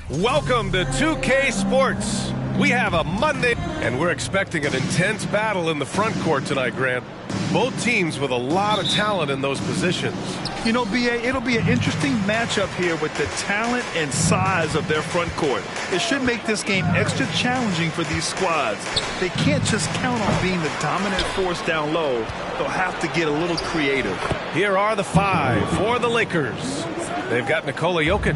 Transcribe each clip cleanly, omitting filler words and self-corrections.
Welcome to 2K Sports. We have a Monday, and we're expecting an intense battle in the front court tonight, Grant. Both teams with a lot of talent in those positions. You know, B.A., it'll be an interesting matchup here with the talent and size of their front court. It should make this game extra challenging for these squads. They can't just count on being the dominant force down low. They'll have to get a little creative. Here are the five for the Lakers. They've got Nikola Jokic,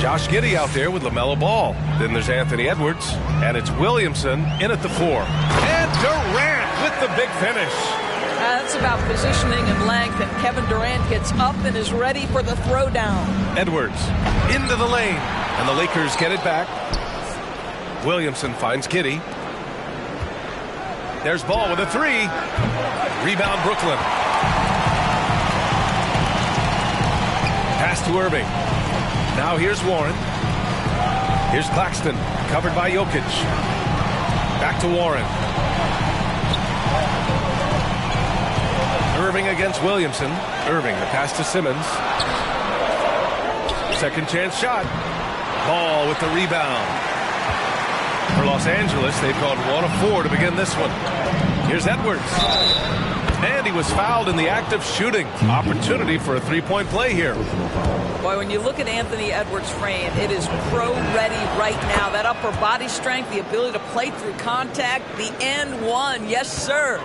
Josh Giddey out there with LaMelo Ball. Then there's Anthony Edwards, and it's Williamson in at the 4. And Durant with the big finish. That's about positioning and length, and Kevin Durant gets up and is ready for the throwdown. Edwards into the lane, and the Lakers get it back. Williamson finds Giddey. There's Ball with a 3. Rebound Brooklyn. Pass to Irving. Now here's Warren. Here's Claxton, covered by Jokic. Back to Warren. Irving against Williamson. Irving, the pass to Simmons. Second chance shot. Ball with the rebound. For Los Angeles, they've gone 1 of 4 to begin this one. Here's Edwards. And he was fouled in the act of shooting. Opportunity for a three-point play here. Boy, when you look at Anthony Edwards' frame, it is pro-ready right now. That upper body strength, the ability to play through contact, the and one. Yes, sir.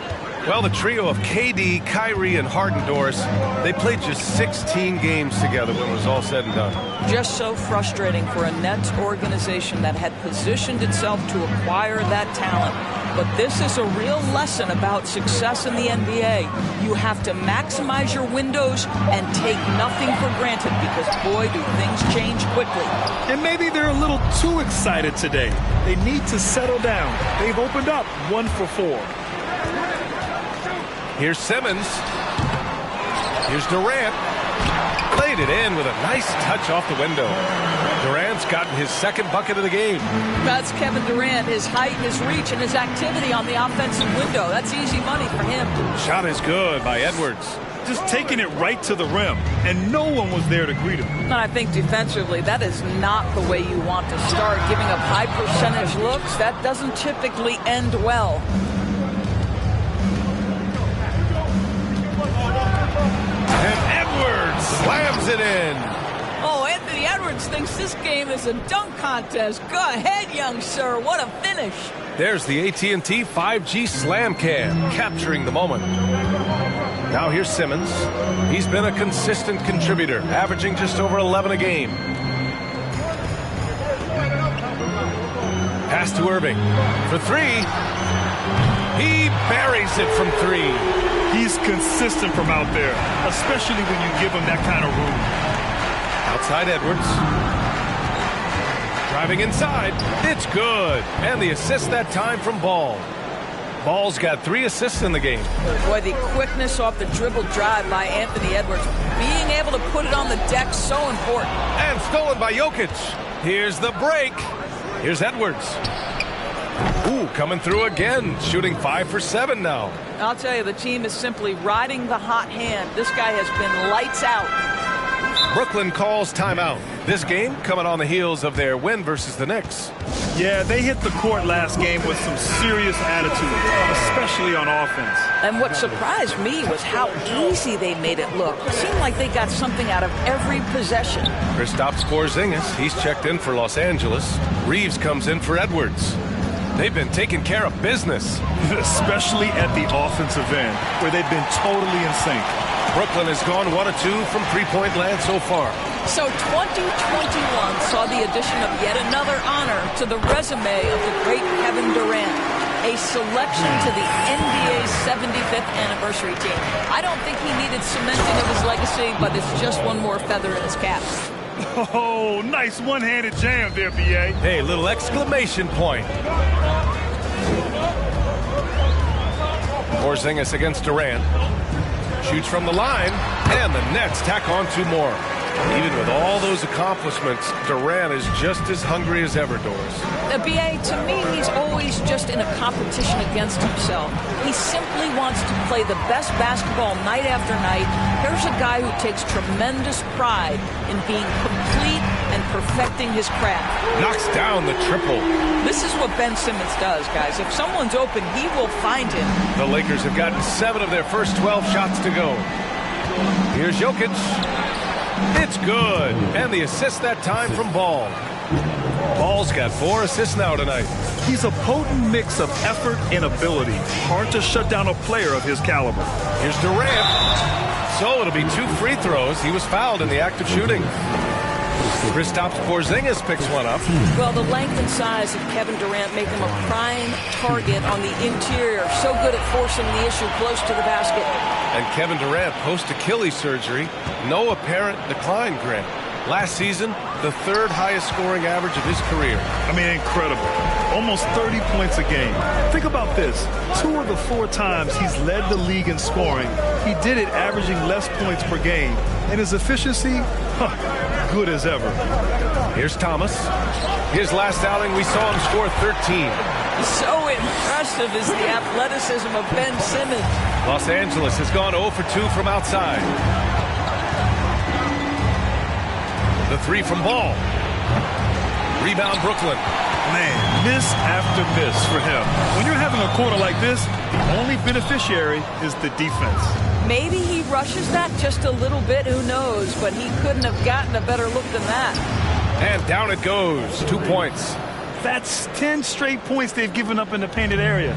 Well, the trio of KD, Kyrie, and Harden-Doris, they played just 16 games together when it was all said and done. Just so frustrating for a Nets organization that had positioned itself to acquire that talent. But this is a real lesson about success in the NBA. You have to maximize your windows and take nothing for granted because, boy, do things change quickly. And maybe they're a little too excited today. They need to settle down. They've opened up 1 for 4. Here's Simmons. Here's Durant. Played it in with a nice touch off the window. Durant's gotten his second bucket of the game. That's Kevin Durant, his height, his reach, and his activity on the offensive window. That's easy money for him. Shot is good by Edwards. Just taking it right to the rim, and no one was there to greet him. And I think defensively, that is not the way you want to start. Giving up high percentage looks, that doesn't typically end well. And Edwards slams it in. Oh, Anthony Edwards thinks this game is a dunk contest. Go ahead, young sir. What a finish. There's the AT&T 5G Slam Cam, capturing the moment. Now here's Simmons. He's been a consistent contributor, averaging just over 11 a game. Pass to Irving for 3. He buries it from 3. He's consistent from out there, especially when you give him that kind of room. Outside Edwards. Driving inside. It's good. And the assist that time from Ball. Ball's got 3 assists in the game. Boy, the quickness off the dribble drive by Anthony Edwards. Being able to put it on the deck, so important. And stolen by Jokic. Here's the break. Here's Edwards. Ooh, coming through again. Shooting 5 for 7 now. I'll tell you, the team is simply riding the hot hand. This guy has been lights out. Brooklyn calls timeout. This game coming on the heels of their win versus the Knicks. Yeah, they hit the court last game with some serious attitude, especially on offense. And what surprised me was how easy they made it look. It seemed like they got something out of every possession. Kristaps Porzingis, he's checked in for Los Angeles. Reeves comes in for Edwards. They've been taking care of business. Especially at the offensive end, where they've been totally in sync. Brooklyn has gone 1 of 2 from three-point land so far. So 2021 saw the addition of yet another honor to the resume of the great Kevin Durant. A selection to the NBA's 75th anniversary team. I don't think he needed cementing of his legacy, but it's just one more feather in his cap. Oh, nice one-handed jam there, B.A. Hey, little exclamation point. Porzingis against Durant. Shoots from the line, and the Nets tack on 2 more. Even with all those accomplishments, Durant is just as hungry as ever, Doris. B.A., to me, he's always just in a competition against himself. He simply wants to play the best basketball night after night. Here's a guy who takes tremendous pride in being complete and perfecting his craft. Knocks down the triple. This is what Ben Simmons does, guys. If someone's open, he will find him. The Lakers have gotten 7 of their first 12 shots to go. Here's Jokic. It's good. And the assist that time from Ball. Ball's got 4 assists now tonight. He's a potent mix of effort and ability. Hard to shut down a player of his caliber. Here's Durant. So it'll be 2 free throws. He was fouled in the act of shooting. Kristaps Porzingis picks one up. Well, the length and size of Kevin Durant make him a prime target on the interior. So good at forcing the issue close to the basket. And Kevin Durant, post-Achilles surgery, no apparent decline, Grant. Last season, the 3rd highest scoring average of his career. I mean, incredible. Almost 30 points a game. Think about this. 2 of the 4 times he's led the league in scoring, he did it averaging less points per game. And his efficiency, good as ever. Here's Thomas. His last outing, we saw him score 13. So impressive is the athleticism of Ben Simmons. Los Angeles has gone 0 for 2 from outside. The 3 from Ball. Rebound Brooklyn. Man, miss after miss for him. When you're having a quarter like this, the only beneficiary is the defense. Maybe he rushes that just a little bit, who knows, but he couldn't have gotten a better look than that. And down it goes. 2 points. That's 10 straight points they've given up in the painted area.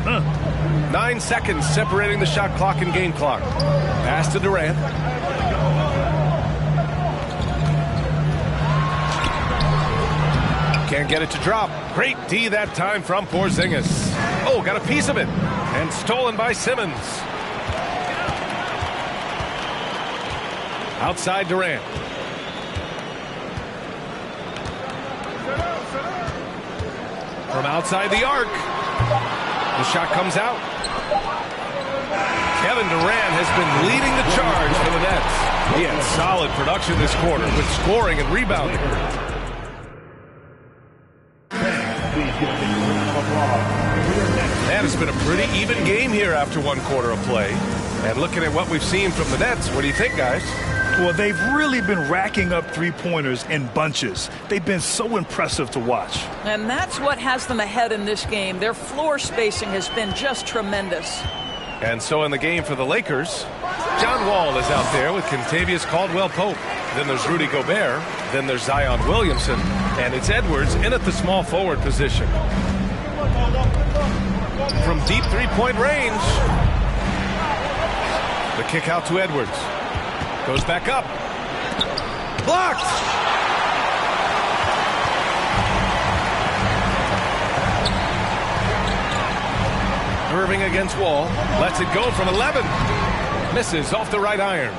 9 seconds separating the shot clock and game clock. Pass to Durant. Can't get it to drop. Great D that time from Porzingis. Oh, got a piece of it. And stolen by Simmons. Outside Durant. From outside the arc. The shot comes out. Kevin Durant has been leading the charge for the Nets. He had solid production this quarter with scoring and rebounding. And it's been a pretty even game here after 1 quarter of play. And looking at what we've seen from the Nets, what do you think, guys? Well, they've really been racking up 3-pointers in bunches. They've been so impressive to watch. And that's what has them ahead in this game. Their floor spacing has been just tremendous. And so in the game for the Lakers, John Wall is out there with Kentavious Caldwell-Pope. Then there's Rudy Gobert. Then there's Zion Williamson. And it's Edwards in at the small forward position. From deep 3-point range. The kick out to Edwards. Goes back up. Blocked! Irving against Wall. Lets it go from 11. Misses off the right iron.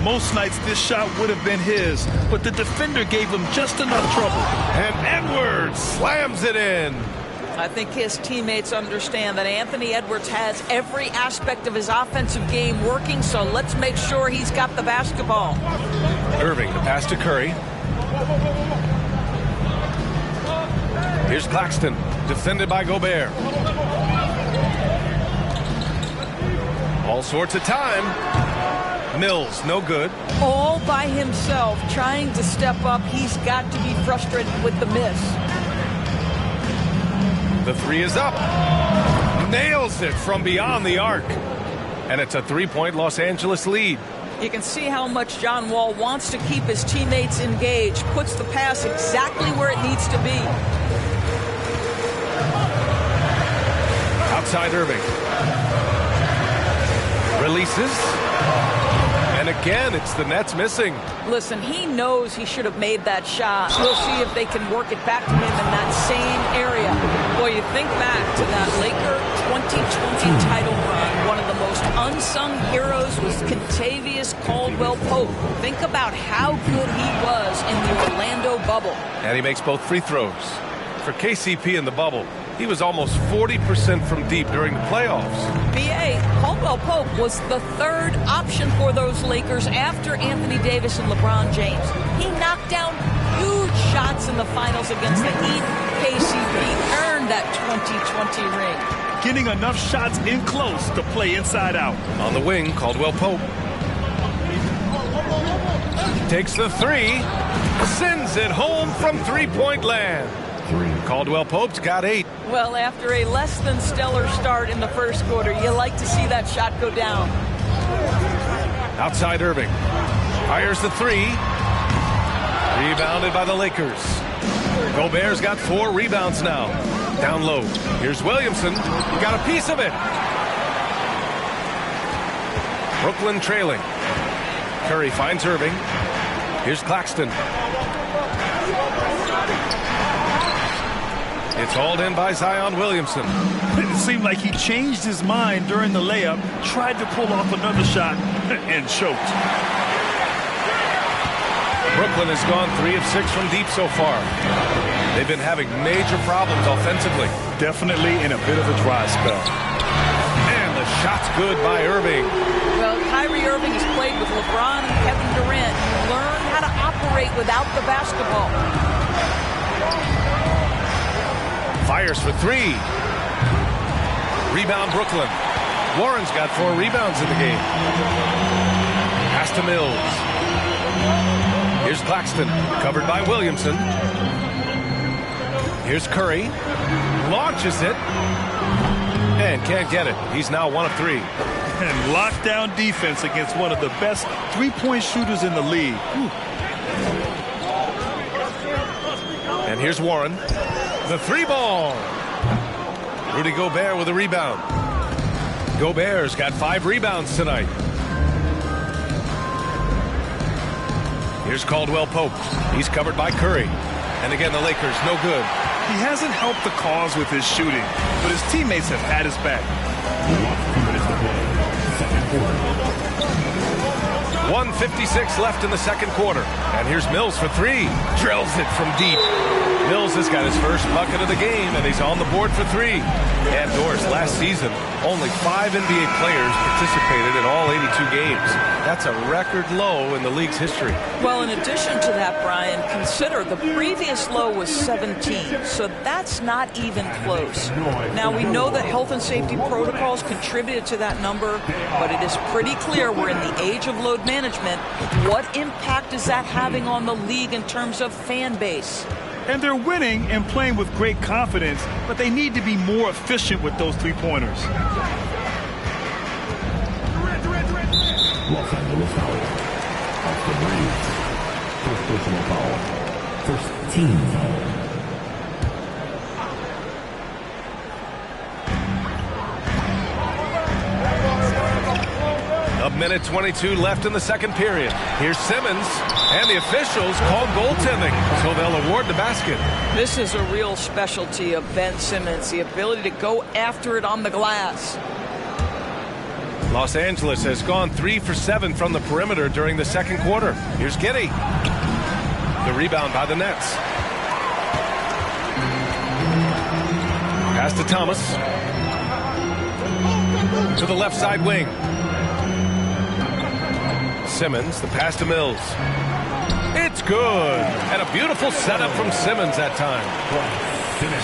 Most nights this shot would have been his, but the defender gave him just enough trouble. And Edwards slams it in. I think his teammates understand that Anthony Edwards has every aspect of his offensive game working, so let's make sure he's got the basketball. Irving, the pass to Curry. Here's Claxton, defended by Gobert. All sorts of time. Mills, no good. All by himself, trying to step up. He's got to be frustrated with the miss. The 3 is up. Nails it from beyond the arc. And it's a 3-point Los Angeles lead. You can see how much John Wall wants to keep his teammates engaged. Puts the pass exactly where it needs to be. Outside Irving. Releases. And again, it's the Nets missing. Listen, he knows he should have made that shot. We'll see if they can work it back to him in that same area. Boy, you think back to that Laker 2020 title run. One of the most unsung heroes was Kentavious Caldwell-Pope. Think about how good he was in the Orlando bubble. And he makes both free throws. for KCP in the bubble. He was almost 40% from deep during the playoffs. B.A. Caldwell Pope was the third option for those Lakers after Anthony Davis and LeBron James. He knocked down huge shots in the finals against the Heat. KCP earned that 2020 ring. Getting enough shots in close to play inside out. On the wing, Caldwell Pope. Takes the three. Sends it home from three-point land. Caldwell Pope's got 8. Well, after a less than stellar start in the first quarter, you like to see that shot go down. Outside Irving. Fires the three. Rebounded by the Lakers. Gobert's got 4 rebounds now. Down low. Here's Williamson. Got a piece of it. Brooklyn trailing. Curry finds Irving. Here's Claxton. It's hauled in by Zion Williamson. It seemed like he changed his mind during the layup, tried to pull off another shot, and choked. Brooklyn has gone 3 of 6 from deep so far. They've been having major problems offensively. Definitely in a bit of a dry spell. And the shot's good by Irving. Well, Kyrie Irving has played with LeBron and Kevin Durant. Learn how to operate without the basketball. Fires for 3. Rebound Brooklyn. Warren's got 4 rebounds in the game. Pass to Mills. Here's Claxton, covered by Williamson. Here's Curry. Launches it. And can't get it. He's now 1 of 3. And lockdown defense against one of the best three-point shooters in the league. Whew. And here's Warren. The 3 ball. Rudy Gobert with a rebound. Gobert's got 5 rebounds tonight. Here's Caldwell Pope. He's covered by Curry. And again, the Lakers, no good. He hasn't helped the cause with his shooting, but his teammates have had his back. 1:56 left in the second quarter. And here's Mills for 3. Drills it from deep. Mills has got his first bucket of the game, and he's on the board for 3. And Doris, last season, only 5 NBA players participated in all 82 games. That's a record low in the league's history. Well, in addition to that, Brian, consider the previous low was 17, so that's not even close. Now, we know that health and safety protocols contributed to that number, but it is pretty clear we're in the age of load management. What impact is that having on the league in terms of fan base? And they're winning and playing with great confidence, but they need to be more efficient with those three-pointers. Los Angeles foul. Off the breeze. First personal foul. First team foul. A minute 22 left in the second period. Here's Simmons, and the officials call goaltending, so they'll award the basket. This is a real specialty of Ben Simmons, the ability to go after it on the glass. Los Angeles has gone 3 for 7 from the perimeter during the second quarter. Here's Giddey. The rebound by the Nets. Pass to Thomas. To the left side wing. Simmons, the pass to Mills. It's good. And a beautiful setup from Simmons that time.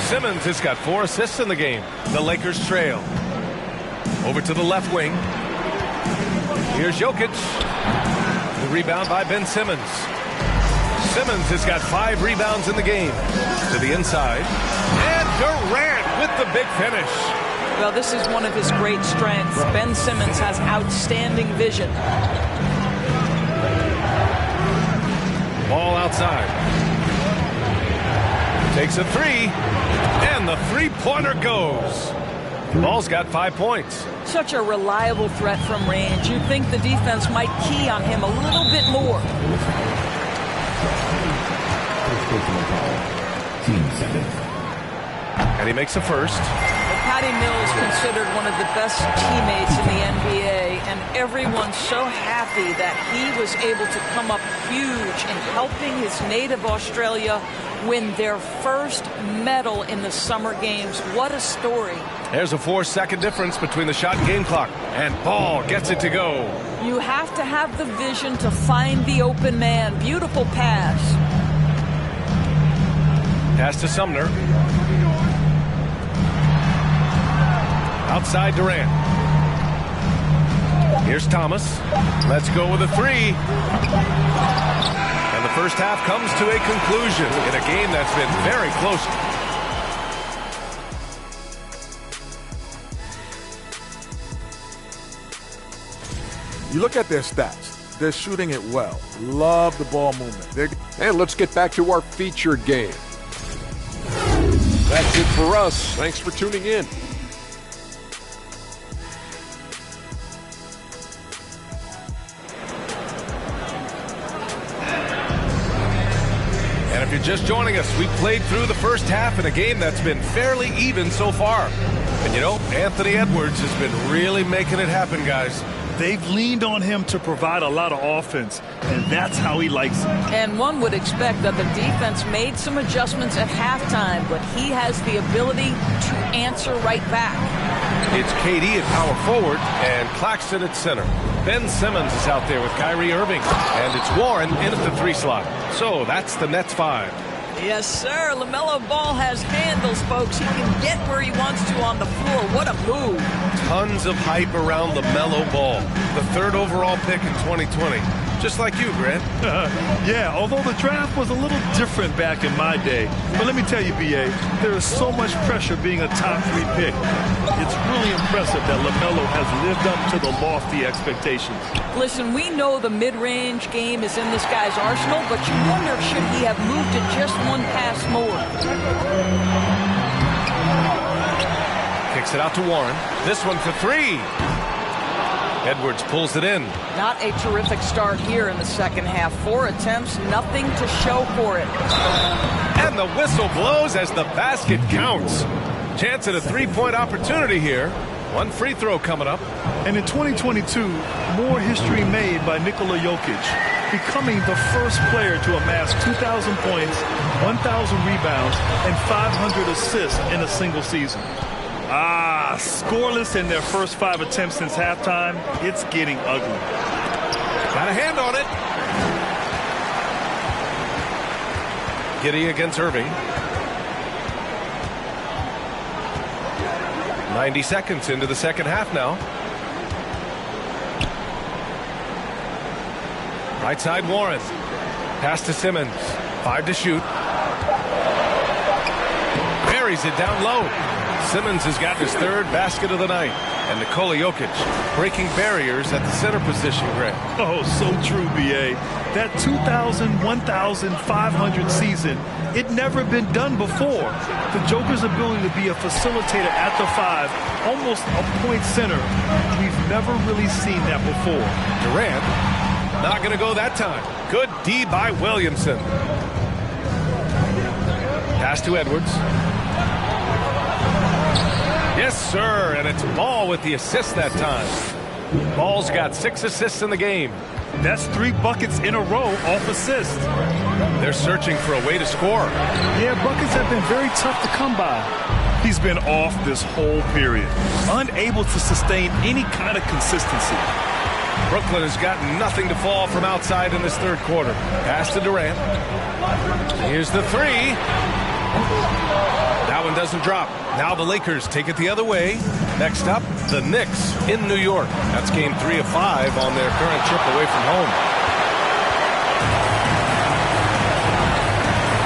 Simmons has got 4 assists in the game. The Lakers trail. Over to the left wing. Here's Jokic. The rebound by Ben Simmons. Simmons has got 5 rebounds in the game. To the inside. And Durant with the big finish. Well, this is one of his great strengths. Ben Simmons has outstanding vision. Ball outside. Takes a 3. And the three-pointer goes. Ball's got 5 points. Such a reliable threat from range. You'd think the defense might key on him a little bit more. First personal foul. Team second. And he makes the first. Patty Mills considered one of the best teammates in the NBA, and everyone's so happy that he was able to come up huge in helping his native Australia win their first medal in the Summer Games. What a story. There's a 4-second difference between the shot and game clock, and Ball gets it to go. You have to have the vision to find the open man. Beautiful pass. Pass to Sumner. Outside Durant. Here's Thomas. Let's go with a three. And the first half comes to a conclusion in a game that's been very close. You look at their stats. They're shooting it well. Love the ball movement. And let's get back to our featured game. That's it for us. Thanks for tuning in. And if you're just joining us, we played through the first half in a game that's been fairly even so far. And you know, Anthony Edwards has been really making it happen, guys. They've leaned on him to provide a lot of offense, and that's how he likes it. And one would expect that the defense made some adjustments at halftime, but he has the ability to answer right back. It's KD at power forward and Claxton at center. Ben Simmons is out there with Kyrie Irving, and it's Warren in at the 3 slot. So that's the Nets 5. Yes, sir. LaMelo Ball has handles, folks. He can get where he wants to on the floor. What a move. Tons of hype around LaMelo Ball, the 3rd overall pick in 2020. Just like you, Grant. Yeah, although the draft was a little different back in my day. But let me tell you, B.A., there is so much pressure being a top 3 pick. It's really impressive that LaMelo has lived up to the lofty expectations. Listen, we know the mid-range game is in this guy's arsenal, but you wonder, should he have moved it just one pass more? Kicks it out to Warren. This one for 3. Edwards pulls it in. Not a terrific start here in the second half. 4 attempts, nothing to show for it. And the whistle blows as the basket counts. Chance at a 3-point opportunity here. 1 free throw coming up. And in 2022, more history made by Nikola Jokic, becoming the first player to amass 2,000 points, 1,000 rebounds, and 500 assists in a single season. Scoreless in their first 5 attempts since halftime. It's getting ugly. Got a hand on it. Giddey against Irving. 90 seconds into the second half now. Right side Warren. Pass to Simmons. 5 to shoot. Buries it down low. Simmons has got his 3rd basket of the night. And Nikola Jokic breaking barriers at the center position, Greg. Oh, so true, B.A. That 2,000, 1,500 season, it never been done before. The Joker's ability to be a facilitator at the 5, almost a point center, we've never really seen that before. Durant, not going to go that time. Good D by Williamson. Pass to Edwards. Yes, sir, and it's Ball with the assist that time. Ball's got 6 assists in the game. That's 3 buckets in a row off assist. They're searching for a way to score. Yeah, buckets have been very tough to come by. He's been off this whole period, unable to sustain any kind of consistency. Brooklyn has got nothing to fall from outside in this 3rd quarter. Pass to Durant. Here's the 3. That one doesn't drop. Now the Lakers take it the other way. Next up, the Knicks in New York. That's game 3 of 5 on their current trip away from home.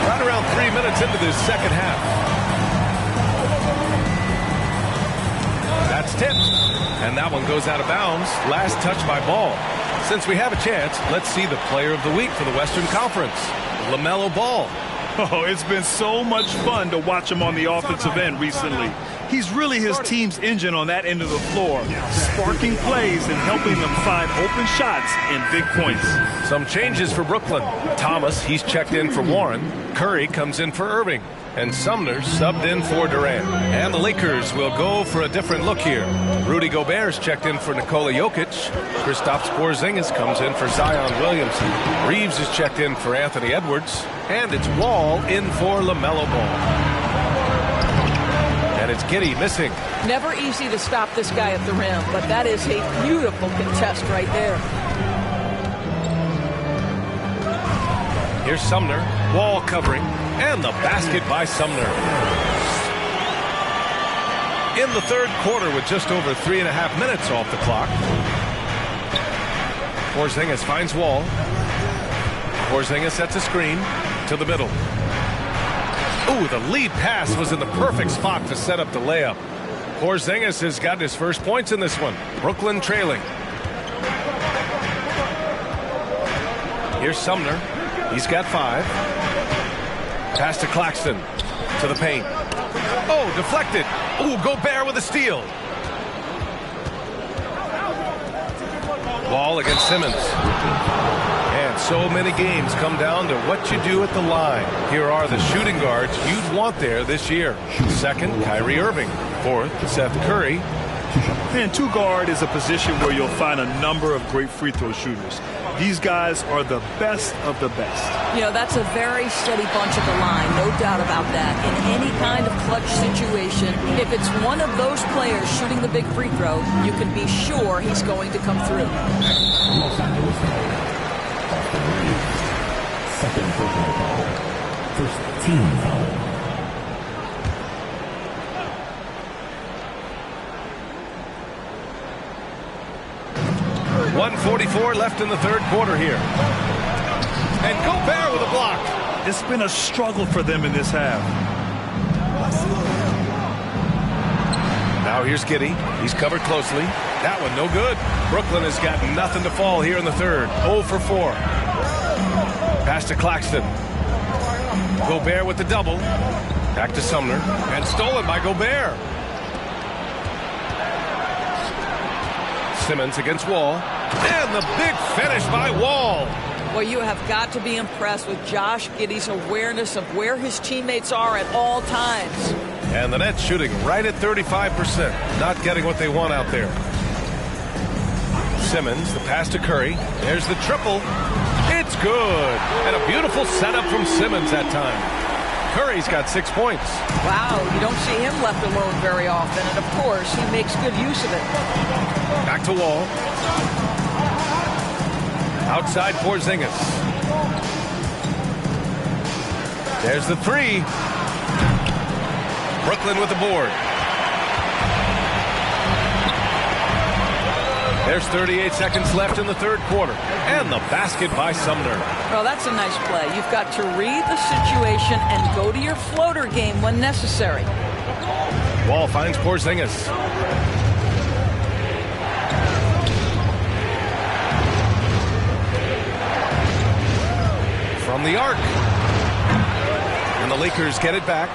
Right around 3 minutes into this second half. That's tipped. And that one goes out of bounds. Last touch by Ball. Since we have a chance, let's see the player of the week for the Western Conference. LaMelo Ball. Oh, it's been so much fun to watch him on the offensive end recently. He's really his team's engine on that end of the floor, sparking plays and helping them find open shots and big points. Some changes for Brooklyn. Thomas, he's checked in for Warren. Curry comes in for Irving. And Sumner subbed in for Durant. And the Lakers will go for a different look here. Rudy Gobert's checked in for Nikola Jokic. Kristaps Porzingis comes in for Zion Williamson. Reeves is checked in for Anthony Edwards. And it's Wall in for LaMelo Ball. And it's Giddey missing. Never easy to stop this guy at the rim, but that is a beautiful contest right there. Here's Sumner. Wall covering. And the basket by Sumner. In the third quarter with just over 3.5 minutes off the clock. Porzingis finds Wall. Porzingis sets a screen to the middle. Ooh, the lead pass was in the perfect spot to set up the layup. Porzingis has gotten his first points in this one. Brooklyn trailing. Here's Sumner. He's got 5. Pass to Claxton. To the paint. Oh, deflected. Ooh, Gobert with a steal. Wall against Simmons. And so many games come down to what you do at the line. Here are the shooting guards you'd want there this year. Second, Kyrie Irving. Fourth, Seth Curry. And 2 guard is a position where you'll find a number of great free throw shooters. These guys are the best of the best. You know, that's a very steady bunch at the line, no doubt about that. In any kind of clutch situation, if it's one of those players shooting the big free throw, you can be sure he's going to come through. Los Angeles second personal foul. First team foul. 1:44 left in the third quarter here. And Gobert with a block. It's been a struggle for them in this half. Now here's Giddey. He's covered closely. That one no good. Brooklyn has got nothing to fall here in the third. 0 for 4. Pass to Claxton. Gobert with the double. Back to Sumner. And stolen by Gobert. Simmons against Wall. And the big finish by Wall. Well, you have got to be impressed with Josh Giddey's awareness of where his teammates are at all times. And the Nets shooting right at 35%. Not getting what they want out there. Simmons, the pass to Curry. There's the triple. It's good. And a beautiful setup from Simmons that time. Curry's got 6 points. Wow, you don't see him left alone very often. And, of course, he makes good use of it. Back to Wall. Outside Porzingis. There's the 3. Brooklyn with the board. There's 38 seconds left in the third quarter. And the basket by Sumner. Well, that's a nice play. You've got to read the situation and go to your floater game when necessary. Wall finds Porzingis. From the arc. And the Lakers get it back.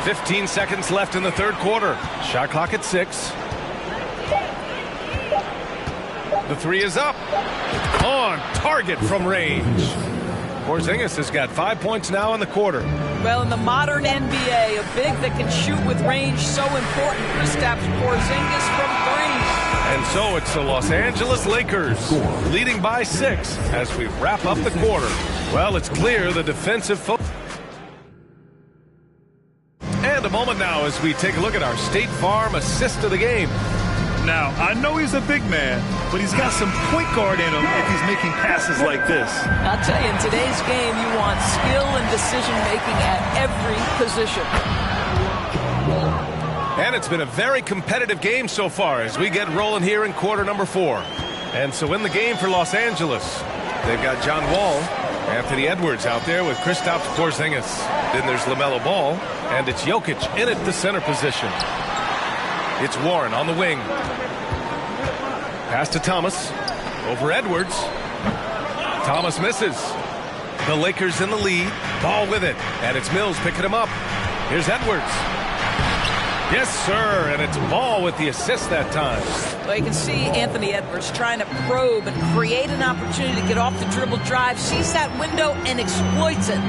15 seconds left in the third quarter. Shot clock at 6. The 3 is up. On target from range. Porzingis has got 5 points now in the quarter. Well, in the modern NBA, a big that can shoot with range so important. Kristaps Porzingis from 3. And so it's the Los Angeles Lakers leading by 6 as we wrap up the quarter. Well, it's clear the defensive focus. And a moment now as we take a look at our State Farm assist of the game. Now, I know he's a big man, but he's got some point guard in him if he's making passes like this. I'll tell you, in today's game, you want skill and decision-making at every position. And it's been a very competitive game so far as we get rolling here in quarter number 4. And so in the game for Los Angeles, they've got John Wall, Anthony Edwards out there with Kristaps Porzingis. Then there's LaMelo Ball, and it's Jokic in at the center position. It's Warren on the wing. Pass to Thomas. Over Edwards. Thomas misses. The Lakers in the lead. Ball with it. And it's Mills picking him up. Here's Edwards. Yes, sir, and it's Ball with the assist that time. Well, you can see Anthony Edwards trying to probe and create an opportunity to get off the dribble drive, sees that window and exploits it.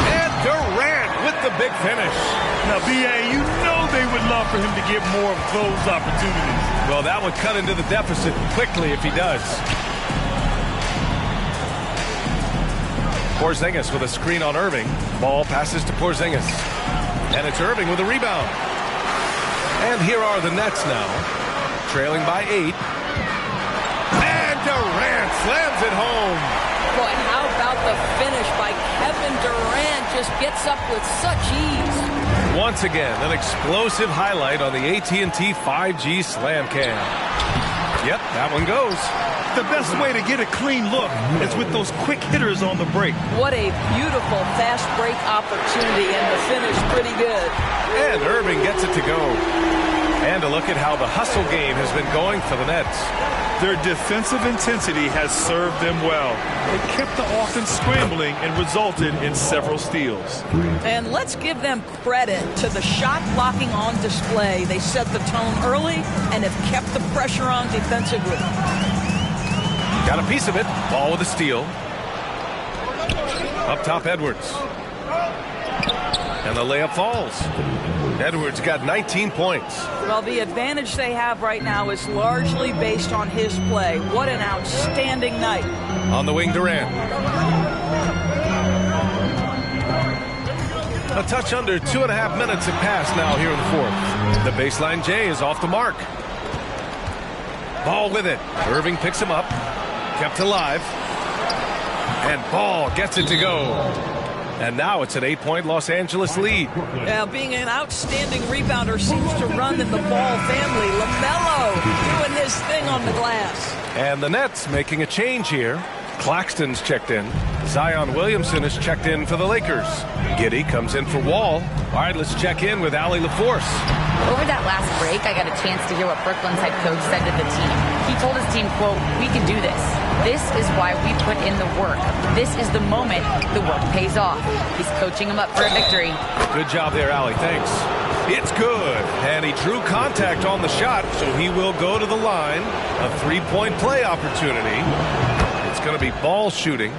And Durant with the big finish. Now, B.A., you know they would love for him to get more of those opportunities. Well, that would cut into the deficit quickly if he does. Porzingis with a screen on Irving. Ball passes to Porzingis. And it's Irving with a rebound. And here are the Nets now, trailing by 8. And Durant slams it home. Boy, how about the finish by Kevin Durant? Just gets up with such ease. Once again, an explosive highlight on the AT&T 5G Slam Cam. Yep, that one goes. The best way to get a clean look is with those quick hitters on the break. What a beautiful fast break opportunity, and the finish pretty good. And Irving gets it to go. And a look at how the hustle game has been going for the Nets. Their defensive intensity has served them well. It kept the offense scrambling and resulted in several steals. And let's give them credit to the shot blocking on display. They set the tone early and have kept the pressure on defensively. Got a piece of it. Ball with a steal. Up top, Edwards. And the layup falls. Edwards got 19 points. Well, the advantage they have right now is largely based on his play. What an outstanding night. On the wing, Durant. A touch under 2.5 minutes have passed now here in the fourth. The baseline J is off the mark. Ball with it. Irving picks him up. Kept alive. And Ball gets it to go. And now it's an 8-point Los Angeles lead. Now, being an outstanding rebounder seems to run in the Ball family. LaMelo doing his thing on the glass. And the Nets making a change here. Claxton's checked in. Zion Williamson is checked in for the Lakers. Giddey comes in for Wall. All right, let's check in with Allie LaForce. Over that last break, I got a chance to hear what Brooklyn's head coach said to the team. He told his team, quote, "We can do this. This is why we put in the work. This is the moment the work pays off." He's coaching them up for a victory. Good job there, Allie. Thanks. It's good. And he drew contact on the shot, so he will go to the line. A 3-point play opportunity. It's going to be Ball shooting.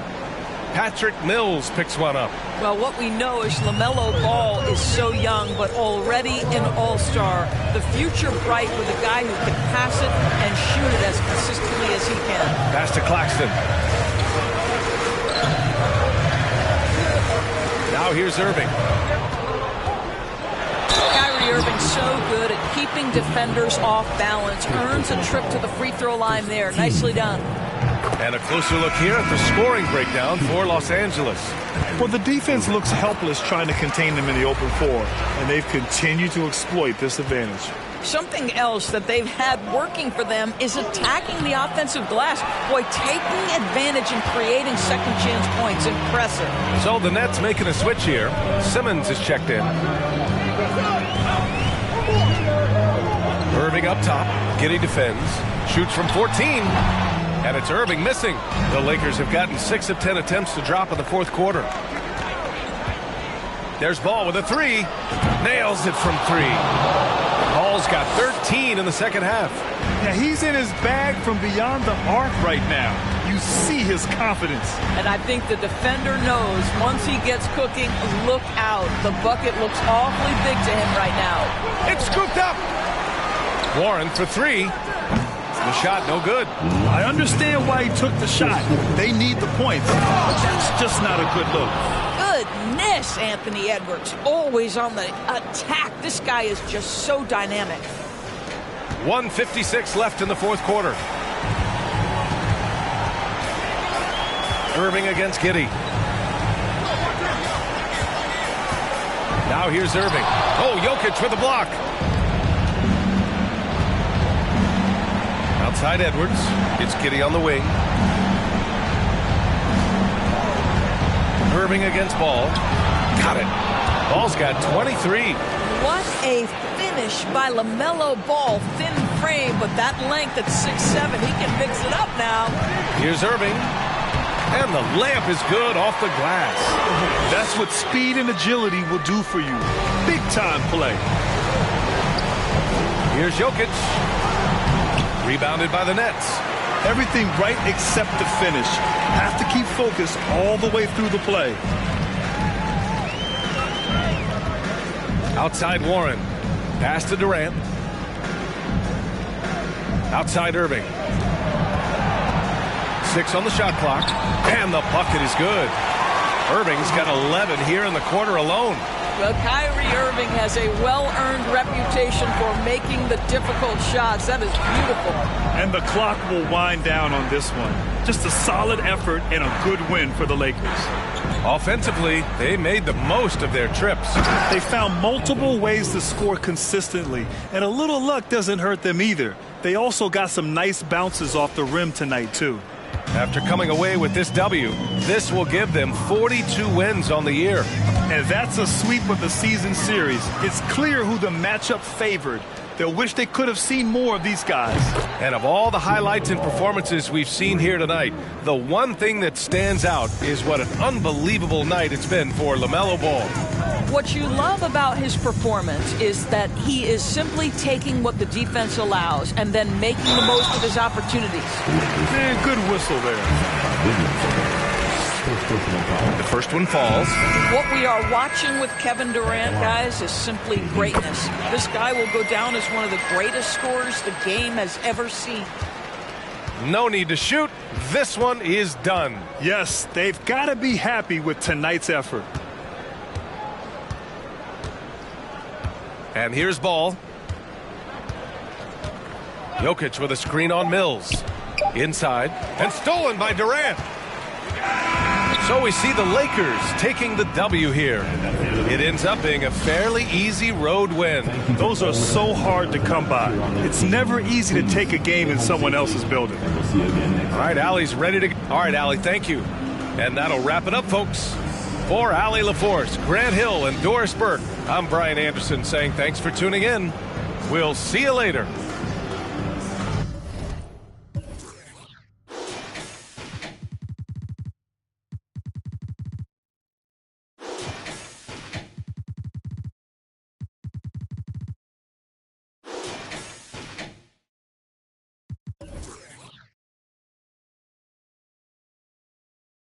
Patrick Mills picks one up. Well, what we know is LaMelo Ball is so young, but already an all-star. The future bright with a guy who can pass it and shoot it as consistently as he can. Pass to Claxton. Now here's Irving. Kyrie Irving so good at keeping defenders off balance. Earns a trip to the free throw line there. Nicely done. And a closer look here at the scoring breakdown for Los Angeles. Well, the defense looks helpless trying to contain them in the open floor, and they've continued to exploit this advantage. Something else that they've had working for them is attacking the offensive glass. Boy, taking advantage and creating second chance points. Impressive. So the Nets making a switch here. Simmons is checked in. Irving up top. Giddey defends. Shoots from 14. And it's Irving missing. The Lakers have gotten 6 of 10 attempts to drop in the fourth quarter. There's Ball with a 3. Nails it from 3. Ball's got 13 in the second half. Yeah, he's in his bag from beyond the arc right now. You see his confidence. And I think the defender knows once he gets cooking, look out. The bucket looks awfully big to him right now. It's scooped up. Warren for 3. The shot no good. I understand why he took the shot. They need the points, but that's just not a good look. Goodness, Anthony Edwards, always on the attack. This guy is just so dynamic. 1:56 left in the fourth quarter. Irving against Giddey. Now here's Irving. Oh, Jokic with the block. Outside Edwards. It's Giddey on the wing. Irving against Ball. Got it. Ball's got 23. What a finish by LaMelo Ball. Thin frame, but that length at 6'7", he can mix it up now. Here's Irving. And the layup is good off the glass. That's what speed and agility will do for you. Big time play. Here's Jokic. Rebounded by the Nets. Everything right except the finish. Have to keep focused all the way through the play. Outside Warren. Pass to Durant. Outside Irving. 6 on the shot clock. And the bucket is good. Irving's got 11 here in the quarter alone. Well, Kyrie Irving has a well-earned reputation for making the difficult shots. That is beautiful. And the clock will wind down on this one. Just a solid effort and a good win for the Lakers. Offensively, they made the most of their trips. They found multiple ways to score consistently, and a little luck doesn't hurt them either. They also got some nice bounces off the rim tonight, too. After coming away with this W, this will give them 42 wins on the year. And that's a sweep of the season series. It's clear who the matchup favored. They'll wish they could have seen more of these guys. And of all the highlights and performances we've seen here tonight, the one thing that stands out is what an unbelievable night it's been for LaMelo Ball. What you love about his performance is that he is simply taking what the defense allows and then making the most of his opportunities. Man, good whistle there. The first one falls. What we are watching with Kevin Durant, guys, is simply greatness. This guy will go down as one of the greatest scorers the game has ever seen. No need to shoot. This one is done. Yes, they've got to be happy with tonight's effort. And here's Ball. Jokic with a screen on Mills. Inside. And stolen by Durant. So we see the Lakers taking the W here. It ends up being a fairly easy road win. Those are so hard to come by. It's never easy to take a game in someone else's building. All right, Allie's ready to go. All right, Allie, thank you. And that'll wrap it up, folks. For Allie LaForce, Grant Hill, and Doris Burke, I'm Brian Anderson saying thanks for tuning in. We'll see you later.